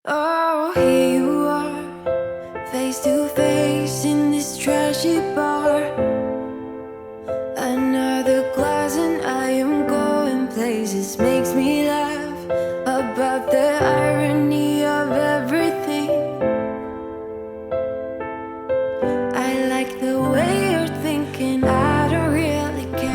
Oh, here you are, face to face in this trashy bar. Another glass and I am going places. Makes me laugh about the irony of everything. I like the way you're thinking, I don't really care.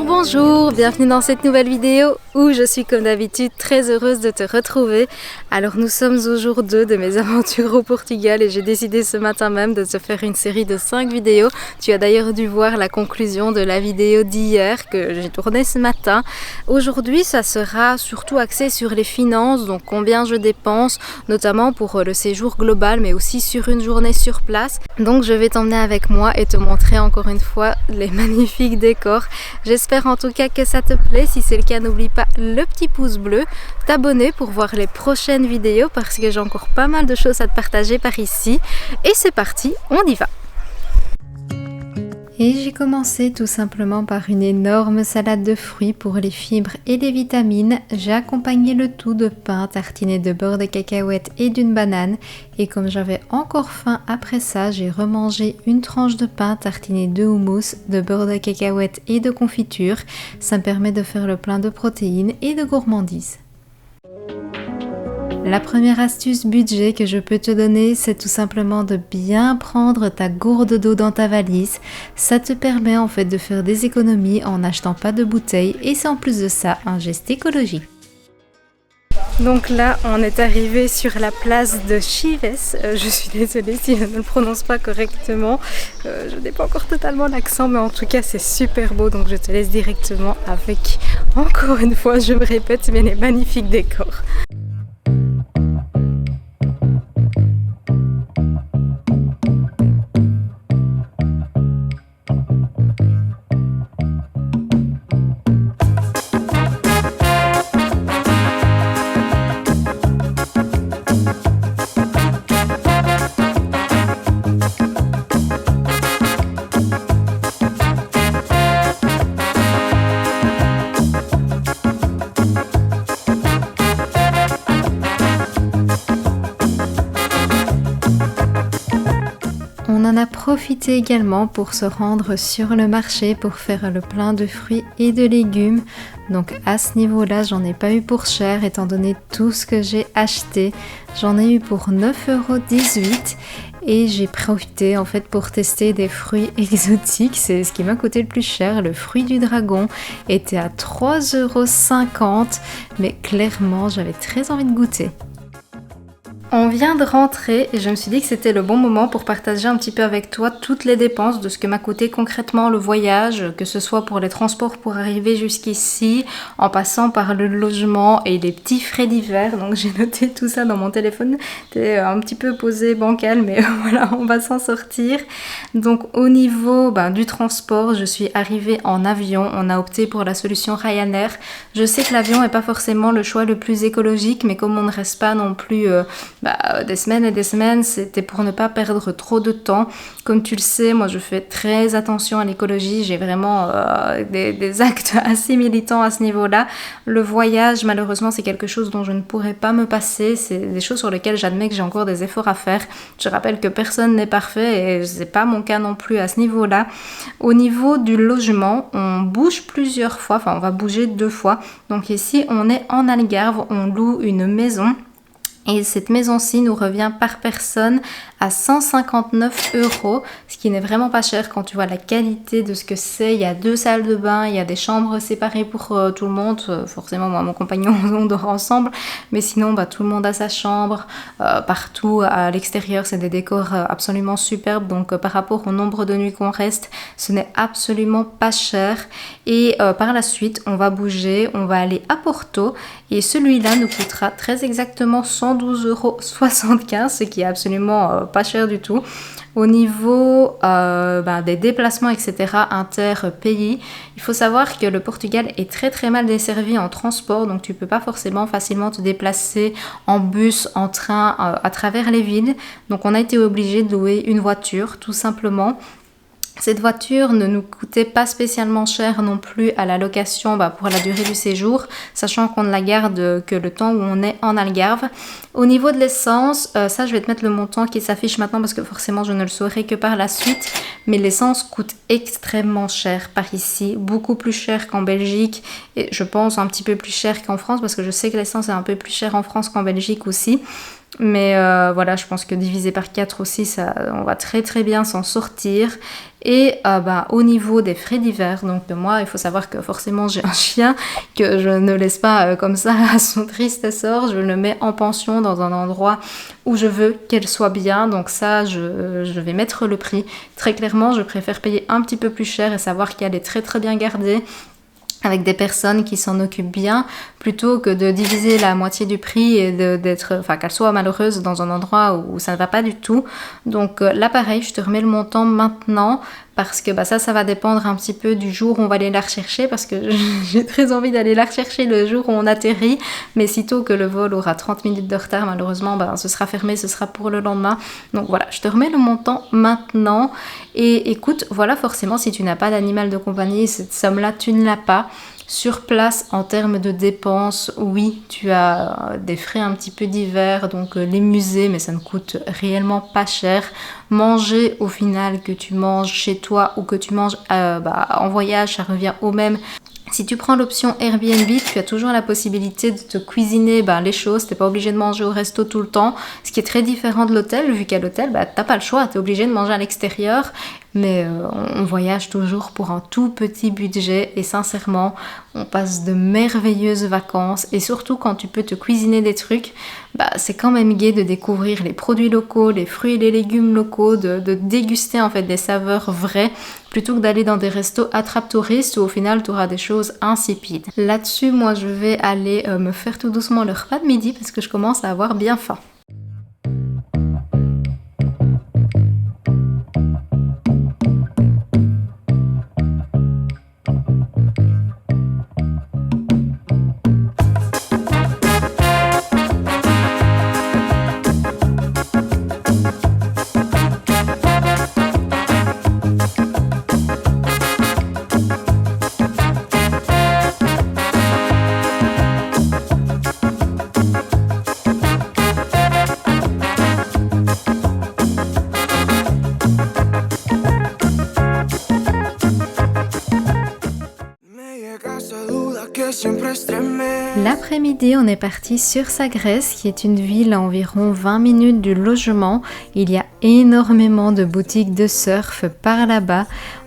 Bonjour, bienvenue dans cette nouvelle vidéo où je suis comme d'habitude très heureuse de te retrouver. Alors nous sommes au jour 2 de mes aventures au Portugal et j'ai décidé ce matin même de te faire une série de 5 vidéos. Tu as d'ailleurs dû voir la conclusion de la vidéo d'hier que j'ai tournée ce matin. Aujourd'hui ça sera surtout axé sur les finances, donc combien je dépense, notamment pour le séjour global mais aussi sur une journée sur place. Donc je vais t'emmener avec moi et te montrer encore une fois les magnifiques décors. J'espère en tout cas que ça te plaît. Si c'est le cas, n'oublie pas le petit pouce bleu, t'abonner pour voir les prochaines vidéos parce que j'ai encore pas mal de choses à te partager par ici. Et c'est parti, on y va! Et j'ai commencé tout simplement par une énorme salade de fruits pour les fibres et les vitamines. J'ai accompagné le tout de pain tartiné de beurre de cacahuète et d'une banane. Et comme j'avais encore faim après ça, j'ai remangé une tranche de pain tartiné de houmous, de beurre de cacahuète et de confiture. Ça me permet de faire le plein de protéines et de gourmandises. La première astuce budget que je peux te donner, c'est tout simplement de bien prendre ta gourde d'eau dans ta valise. Ça te permet en fait de faire des économies en n'achetant pas de bouteilles et c'est en plus de ça un geste écologique. Donc là, on est arrivé sur la place de Chives. Je suis désolée si je ne le prononce pas correctement. Je n'ai pas encore totalement l'accent, mais en tout cas, c'est super beau. Donc je te laisse directement avec, encore une fois, je me répète, mais les magnifiques décors. On en a profité également pour se rendre sur le marché pour faire le plein de fruits et de légumes. Donc à ce niveau-là, j'en ai pas eu pour cher étant donné tout ce que j'ai acheté. J'en ai eu pour 9,18 € et j'ai profité en fait pour tester des fruits exotiques. C'est ce qui m'a coûté le plus cher. Le fruit du dragon était à 3,50 €, mais clairement j'avais très envie de goûter. On vient de rentrer et je me suis dit que c'était le bon moment pour partager un petit peu avec toi toutes les dépenses de ce que m'a coûté concrètement le voyage, que ce soit pour les transports pour arriver jusqu'ici, en passant par le logement et les petits frais divers. Donc j'ai noté tout ça dans mon téléphone, c'était un petit peu posé bancal, mais voilà, on va s'en sortir. Donc au niveau du transport, je suis arrivée en avion, on a opté pour la solution Ryanair. Je sais que l'avion n'est pas forcément le choix le plus écologique, mais comme on ne reste pas non plus des semaines et des semaines, c'était pour ne pas perdre trop de temps. Comme tu le sais, moi je fais très attention à l'écologie, j'ai vraiment des actes assez militants à ce niveau-là. Le voyage, malheureusement, c'est quelque chose dont je ne pourrais pas me passer, c'est des choses sur lesquelles j'admets que j'ai encore des efforts à faire. Je rappelle que personne n'est parfait et c'est pas mon cas non plus à ce niveau-là. Au niveau du logement, on bouge plusieurs fois, enfin on va bouger 2 fois. Donc ici, on est en Algarve, on loue une maison. Et cette maison-ci nous revient par personne à 159 €, ce qui n'est vraiment pas cher quand tu vois la qualité de ce que c'est. Il y a 2 salles de bain, il y a des chambres séparées pour tout le monde. Forcément, moi, mon compagnon, on dort ensemble. Mais sinon, tout le monde a sa chambre. Partout à l'extérieur, c'est des décors absolument superbes. Donc, par rapport au nombre de nuits qu'on reste, ce n'est absolument pas cher. Et par la suite, on va bouger, on va aller à Porto. Et celui-là nous coûtera très exactement 112,75 €, ce qui est absolument pas cher du tout. Au niveau des déplacements, etc., inter-pays, il faut savoir que le Portugal est très très mal desservi en transport, donc tu peux pas forcément facilement te déplacer en bus, en train, à travers les villes. Donc on a été obligé de louer une voiture, tout simplement. Cette voiture ne nous coûtait pas spécialement cher non plus à la location pour la durée du séjour, sachant qu'on ne la garde que le temps où on est en Algarve. Au niveau de l'essence, ça je vais te mettre le montant qui s'affiche maintenant parce que forcément je ne le saurai que par la suite, mais l'essence coûte extrêmement cher par ici, beaucoup plus cher qu'en Belgique et je pense un petit peu plus cher qu'en France parce que je sais que l'essence est un peu plus chère en France qu'en Belgique aussi. Mais voilà, je pense que divisé par 4 aussi, ça, on va très très bien s'en sortir. Et au niveau des frais divers, donc moi, il faut savoir que forcément j'ai un chien que je ne laisse pas comme ça à son triste sort. Je le mets en pension dans un endroit où je veux qu'elle soit bien. Donc ça, je vais mettre le prix. Très clairement, je préfère payer un petit peu plus cher et savoir qu'elle est très très bien gardée, avec des personnes qui s'en occupent bien, plutôt que de diviser la moitié du prix et qu'elle soit malheureuse dans un endroit où ça ne va pas du tout. Donc là pareil, je te remets le montant maintenant parce que ça va dépendre un petit peu du jour où on va aller la rechercher parce que j'ai très envie d'aller la rechercher le jour où on atterrit, mais sitôt que le vol aura 30 minutes de retard, malheureusement, ce sera fermé, ce sera pour le lendemain. Donc voilà, je te remets le montant maintenant et écoute, voilà, forcément, si tu n'as pas d'animal de compagnie, cette somme-là, tu ne l'as pas. Sur place, en termes de dépenses, oui, tu as des frais un petit peu divers, donc les musées, mais ça ne coûte réellement pas cher. Manger, au final, que tu manges chez toi ou que tu manges en voyage, ça revient au même. Si tu prends l'option Airbnb, tu as toujours la possibilité de te cuisiner les choses, t'es pas obligé de manger au resto tout le temps, ce qui est très différent de l'hôtel, vu qu'à l'hôtel, t'as pas le choix, t'es obligé de manger à l'extérieur, mais on voyage toujours pour un tout petit budget et sincèrement, on passe de merveilleuses vacances et surtout quand tu peux te cuisiner des trucs, c'est quand même gai de découvrir les produits locaux, les fruits et les légumes locaux, de déguster en fait des saveurs vraies plutôt que d'aller dans des restos attrape-touristes où au final tu auras des choses insipides. Là-dessus, moi je vais aller me faire tout doucement le repas de midi parce que je commence à avoir bien faim. L'après-midi, on est parti sur Sagres, qui est une ville à environ 20 minutes du logement. Il y a énormément de boutiques de surf par là-bas.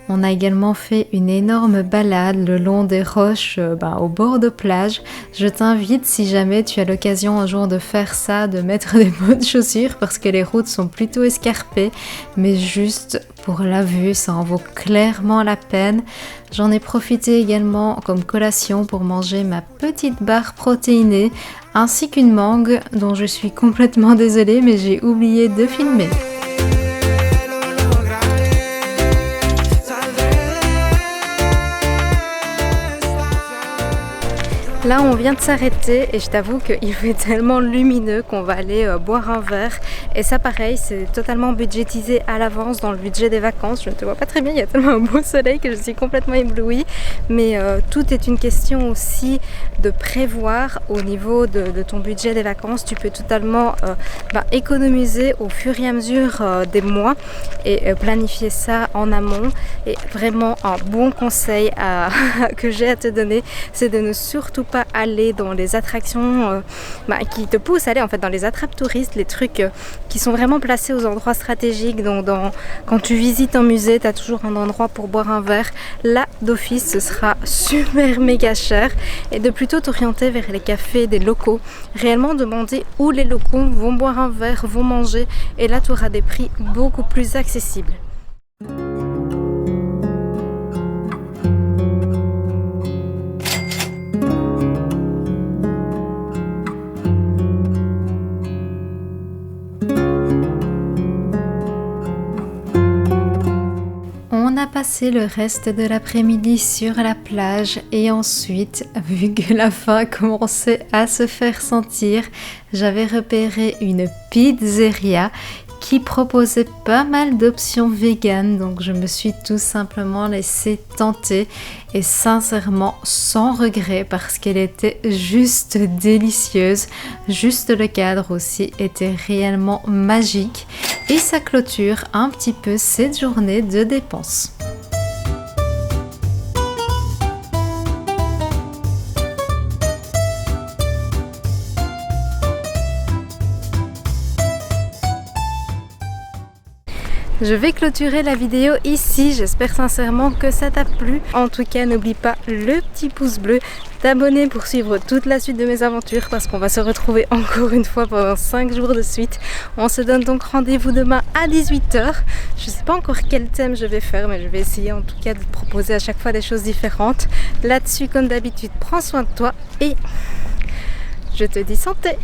On a également fait une énorme balade le long des roches au bord de plage. Je t'invite, si jamais tu as l'occasion un jour de faire ça, de mettre des bonnes chaussures parce que les routes sont plutôt escarpées, mais juste pour la vue, ça en vaut clairement la peine. J'en ai profité également comme collation pour manger ma petite barre protéinée ainsi qu'une mangue dont je suis complètement désolée mais j'ai oublié de filmer. Là, on vient de s'arrêter et je t'avoue qu'il fait tellement lumineux qu'on va aller boire un verre. Et ça, pareil, c'est totalement budgétisé à l'avance dans le budget des vacances. Je ne te vois pas très bien, il y a tellement un beau soleil que je suis complètement éblouie. Mais tout est une question aussi de prévoir au niveau de ton budget des vacances. Tu peux totalement économiser au fur et à mesure des mois et planifier ça en amont. Et vraiment, un bon conseil que j'ai à te donner, c'est de ne surtout pas aller dans les attractions qui te poussent à aller en fait dans les attrapes touristes, les trucs qui sont vraiment placés aux endroits stratégiques. Donc quand tu visites un musée, tu as toujours un endroit pour boire un verre. Là, d'office, ce sera super méga cher et de plutôt t'orienter vers les cafés des locaux. Réellement demander où les locaux vont boire un verre, vont manger et là, tu auras des prix beaucoup plus accessibles. On a passé le reste de l'après-midi sur la plage et ensuite, vu que la faim commençait à se faire sentir, j'avais repéré une pizzeria qui proposait pas mal d'options véganes, donc je me suis tout simplement laissée tenter et sincèrement sans regret parce qu'elle était juste délicieuse, juste le cadre aussi était réellement magique et ça clôture un petit peu cette journée de dépenses. Je vais clôturer la vidéo ici, j'espère sincèrement que ça t'a plu. En tout cas, n'oublie pas le petit pouce bleu, t'abonner pour suivre toute la suite de mes aventures parce qu'on va se retrouver encore une fois pendant 5 jours de suite. On se donne donc rendez-vous demain à 18 h. Je ne sais pas encore quel thème je vais faire, mais je vais essayer en tout cas de te proposer à chaque fois des choses différentes. Là-dessus, comme d'habitude, prends soin de toi et je te dis santé!